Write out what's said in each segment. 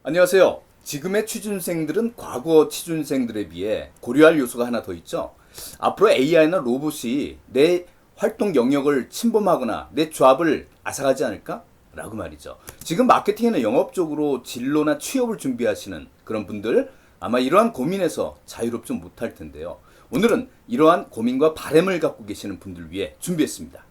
안녕하세요. 지금의 취준생들은 과거 취준생들에 비해 고려할 요소가 하나 더 있죠. 앞으로 AI나 로봇이 내 활동 영역을 침범하거나 내 잡을 앗아가지 않을까? 라고 말이죠. 지금 마케팅이나 영업 쪽으로 진로나 취업을 준비하시는 그런 분들 아마 이러한 고민에서 자유롭지 못할 텐데요. 오늘은 이러한 고민과 바람을 갖고 계시는 분들 위해 준비했습니다.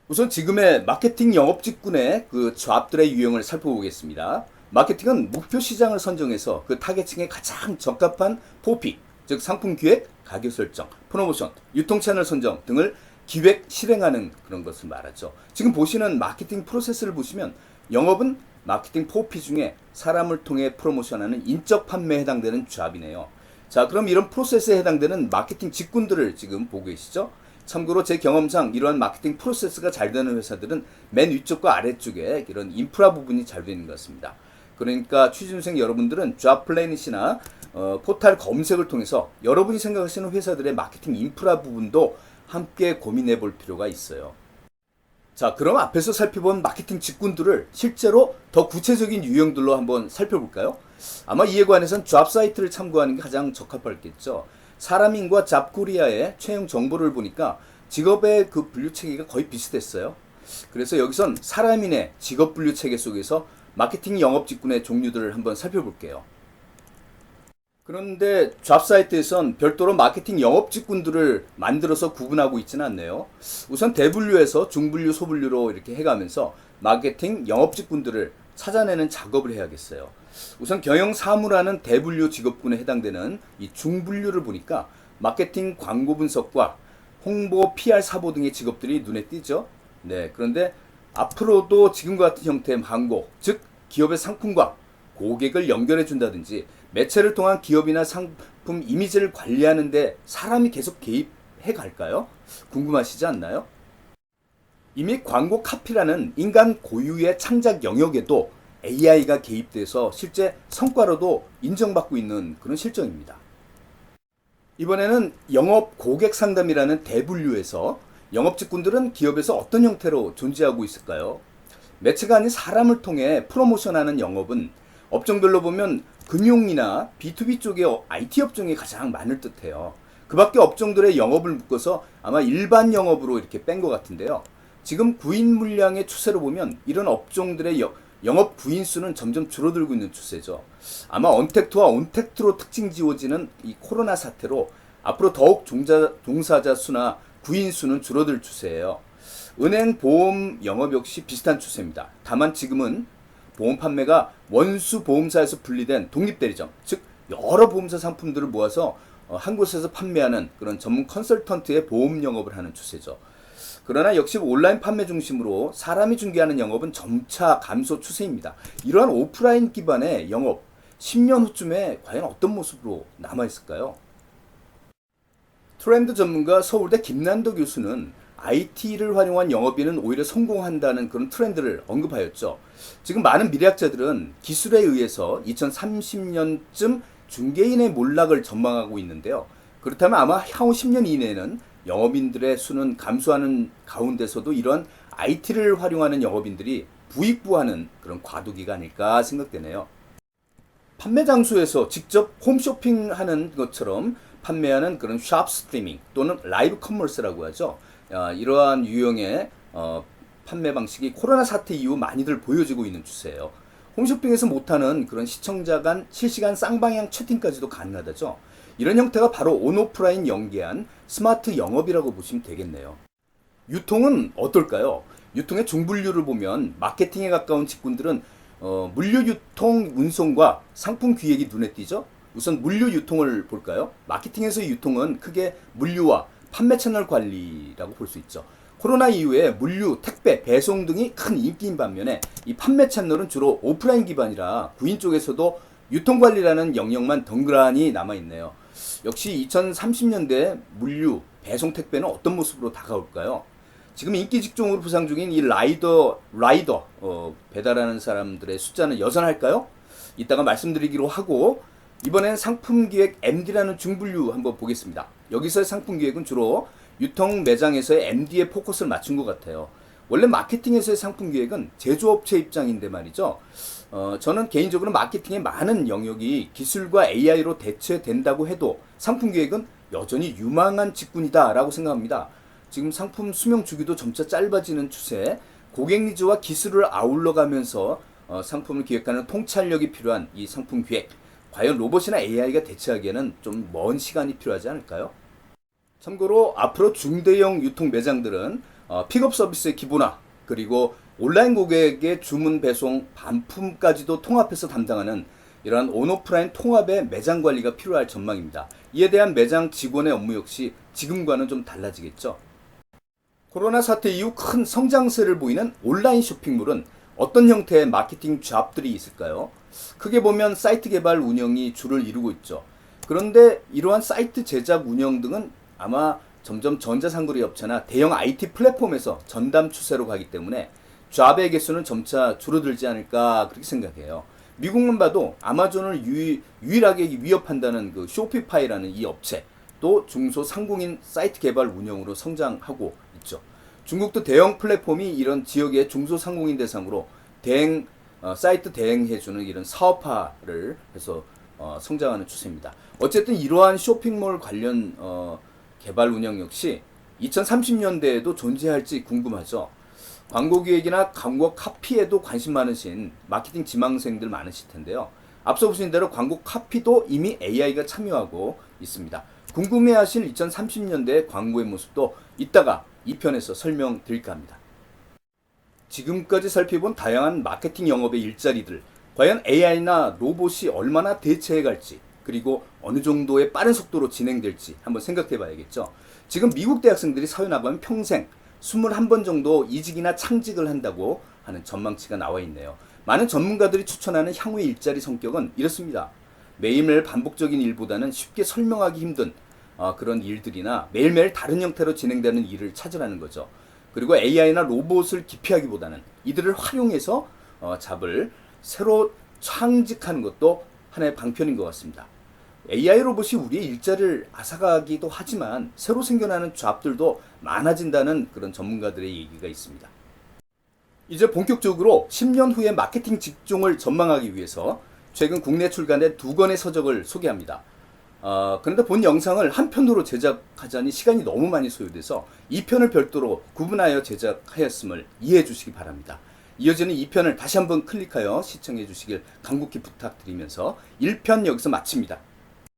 우선 지금의 마케팅 영업 직군의 그 잡들의 유형을 살펴보겠습니다. 마케팅은 목표 시장을 선정해서 그 타겟층에 가장 적합한 포피, 즉 상품 기획, 가격 설정, 프로모션, 유통 채널 선정 등을 기획, 실행하는 그런 것을 말하죠. 지금 보시는 마케팅 프로세스를 보시면 영업은 마케팅 포피 중에 사람을 통해 프로모션하는 인적 판매에 해당되는 잡이네요. 자, 그럼 이런 프로세스에 해당되는 마케팅 직군들을 지금 보고 계시죠? 참고로 제 경험상 이러한 마케팅 프로세스가 잘 되는 회사들은 맨 위쪽과 아래쪽에 이런 인프라 부분이 잘 되는 것 같습니다. 그러니까 취준생 여러분들은 잡플래닛이나 포탈 검색을 통해서 여러분이 생각하시는 회사들의 마케팅 인프라 부분도 함께 고민해 볼 필요가 있어요. 자, 그럼 앞에서 살펴본 마케팅 직군들을 실제로 더 구체적인 유형들로 한번 살펴볼까요? 아마 이에 관해선 잡 사이트를 참고하는 게 가장 적합하겠죠. 사람인과 잡코리아의 채용 정보를 보니까 직업의 그 분류 체계가 거의 비슷했어요. 그래서 여기선 사람인의 직업 분류 체계 속에서 마케팅 영업 직군의 종류들을 한번 살펴볼게요. 그런데 잡 사이트에선 별도로 마케팅 영업 직군들을 만들어서 구분하고 있지는 않네요. 우선 대분류에서 중분류, 소분류로 이렇게 해가면서 마케팅 영업 직군들을 찾아내는 작업을 해야겠어요. 우선 경영 사무라는 대분류 직업군에 해당되는 이 중분류를 보니까 마케팅 광고 분석과 홍보, PR 사보 등의 직업들이 눈에 띄죠. 네, 그런데 앞으로도 지금과 같은 형태의 광고, 즉 기업의 상품과 고객을 연결해 준다든지 매체를 통한 기업이나 상품 이미지를 관리하는데 사람이 계속 개입해 갈까요? 궁금하시지 않나요? 이미 광고 카피라는 인간 고유의 창작 영역에도 AI가 개입돼서 실제 성과로도 인정받고 있는 그런 실정입니다. 이번에는 영업 고객 상담이라는 대분류에서 영업 직군들은 기업에서 어떤 형태로 존재하고 있을까요? 매체가 아닌 사람을 통해 프로모션하는 영업은 업종별로 보면 금융이나 B2B 쪽의 IT 업종이 가장 많을 듯해요. 그 밖에 업종들의 영업을 묶어서 아마 일반 영업으로 이렇게 뺀 것 같은데요. 지금 구인 물량의 추세로 보면 이런 업종들의 영업 구인 수는 점점 줄어들고 있는 추세죠. 아마 언택트와 온택트로 특징 지어지는 이 코로나 사태로 앞으로 더욱 종사자 수나 구인 수는 줄어들 추세예요. 은행, 보험, 영업 역시 비슷한 추세입니다. 다만 지금은 보험 판매가 원수 보험사에서 분리된 독립대리점, 즉 여러 보험사 상품들을 모아서 한 곳에서 판매하는 그런 전문 컨설턴트의 보험 영업을 하는 추세죠. 그러나 역시 온라인 판매 중심으로 사람이 중개하는 영업은 점차 감소 추세입니다. 이러한 오프라인 기반의 영업, 10년 후쯤에 과연 어떤 모습으로 남아있을까요? 트렌드 전문가 서울대 김난도 교수는 IT를 활용한 영업인은 오히려 성공한다는 그런 트렌드를 언급하였죠. 지금 많은 미래학자들은 기술에 의해서 2030년쯤 중개인의 몰락을 전망하고 있는데요. 그렇다면 아마 향후 10년 이내에는 영업인들의 수는 감소하는 가운데서도 이런 IT를 활용하는 영업인들이 부익부하는 그런 과도기가 아닐까 생각되네요. 판매 장소에서 직접 홈쇼핑하는 것처럼 판매하는 그런 샵 스트리밍 또는 라이브 커머스라고 하죠. 이러한 유형의 판매 방식이 코로나 사태 이후 많이들 보여지고 있는 추세예요. 홈쇼핑에서 못하는 그런 시청자 간 실시간 쌍방향 채팅까지도 가능하다죠. 이런 형태가 바로 온오프라인 연계한 스마트 영업이라고 보시면 되겠네요. 유통은 어떨까요? 유통의 중분류를 보면 마케팅에 가까운 직군들은 물류 유통 운송과 상품 기획이 눈에 띄죠. 우선 물류 유통을 볼까요? 마케팅에서의 유통은 크게 물류와 판매 채널 관리라고 볼 수 있죠. 코로나 이후에 물류, 택배, 배송 등이 큰 인기인 반면에 이 판매 채널은 주로 오프라인 기반이라 구인 쪽에서도 유통관리라는 영역만 덩그러니 남아있네요. 역시 2030년대 물류, 배송 택배는 어떤 모습으로 다가올까요? 지금 인기 직종으로 부상 중인 이 라이더 배달하는 사람들의 숫자는 여전할까요? 이따가 말씀드리기로 하고 이번엔 상품기획 MD라는 중분류 한번 보겠습니다. 여기서의 상품기획은 주로 유통 매장에서의 MD에 포커스를 맞춘 것 같아요. 원래 마케팅에서의 상품기획은 제조업체 입장인데 말이죠. 저는 개인적으로 마케팅의 많은 영역이 기술과 AI로 대체된다고 해도 상품 기획은 여전히 유망한 직군이다라고 생각합니다. 지금 상품 수명 주기도 점차 짧아지는 추세, 고객 니즈와 기술을 아울러 가면서 상품을 기획하는 통찰력이 필요한 이 상품 기획, 과연 로봇이나 AI가 대체하기에는 좀 먼 시간이 필요하지 않을까요? 참고로 앞으로 중대형 유통 매장들은 픽업 서비스의 기본화, 그리고 온라인 고객의 주문 배송, 반품까지도 통합해서 담당하는 이러한 온오프라인 통합의 매장 관리가 필요할 전망입니다. 이에 대한 매장 직원의 업무 역시 지금과는 좀 달라지겠죠. 코로나 사태 이후 큰 성장세를 보이는 온라인 쇼핑몰은 어떤 형태의 마케팅 잡들이 있을까요? 크게 보면 사이트 개발 운영이 주를 이루고 있죠. 그런데 이러한 사이트 제작 운영 등은 아마 점점 전자상거래 업체나 대형 IT 플랫폼에서 전담 추세로 가기 때문에 잡의 개수는 점차 줄어들지 않을까 그렇게 생각해요. 미국만 봐도 아마존을 유일하게 위협한다는 그 쇼피파이라는 이 업체, 또 중소상공인 사이트 개발 운영으로 성장하고 있죠. 중국도 대형 플랫폼이 이런 지역의 중소상공인 대상으로 사이트 대행해주는 이런 사업화를 해서 성장하는 추세입니다. 어쨌든 이러한 쇼핑몰 관련 개발 운영 역시 2030년대에도 존재할지 궁금하죠. 광고 기획이나 광고 카피에도 관심 많으신 마케팅 지망생들 많으실 텐데요. 앞서 보신 대로 광고 카피도 이미 AI가 참여하고 있습니다. 궁금해하실 2030년대 광고의 모습도 이따가 2편에서 설명드릴까 합니다. 지금까지 살펴본 다양한 마케팅 영업의 일자리들, 과연 AI나 로봇이 얼마나 대체해갈지, 그리고 어느 정도의 빠른 속도로 진행될지 한번 생각해 봐야겠죠. 지금 미국 대학생들이 사회 나가면 평생 21번 정도 이직이나 창직을 한다고 하는 전망치가 나와 있네요. 많은 전문가들이 추천하는 향후의 일자리 성격은 이렇습니다. 매일매일 반복적인 일보다는 쉽게 설명하기 힘든 그런 일들이나 매일매일 다른 형태로 진행되는 일을 찾으라는 거죠. 그리고 AI나 로봇을 기피하기보다는 이들을 활용해서 잡을 새로 창직하는 것도 하나의 방편인 것 같습니다. AI 로봇이 우리의 일자리를 앗아가기도 하지만 새로 생겨나는 잡들도 많아진다는 그런 전문가들의 얘기가 있습니다. 이제 본격적으로 10년 후의 마케팅 직종을 전망하기 위해서 최근 국내 출간된 2권의 서적을 소개합니다. 그런데 본 영상을 한 편으로 제작하자니 시간이 너무 많이 소요돼서 2편을 별도로 구분하여 제작하였음을 이해해 주시기 바랍니다. 이어지는 2편을 다시 한번 클릭하여 시청해 주시길 간곡히 부탁드리면서 1편 여기서 마칩니다.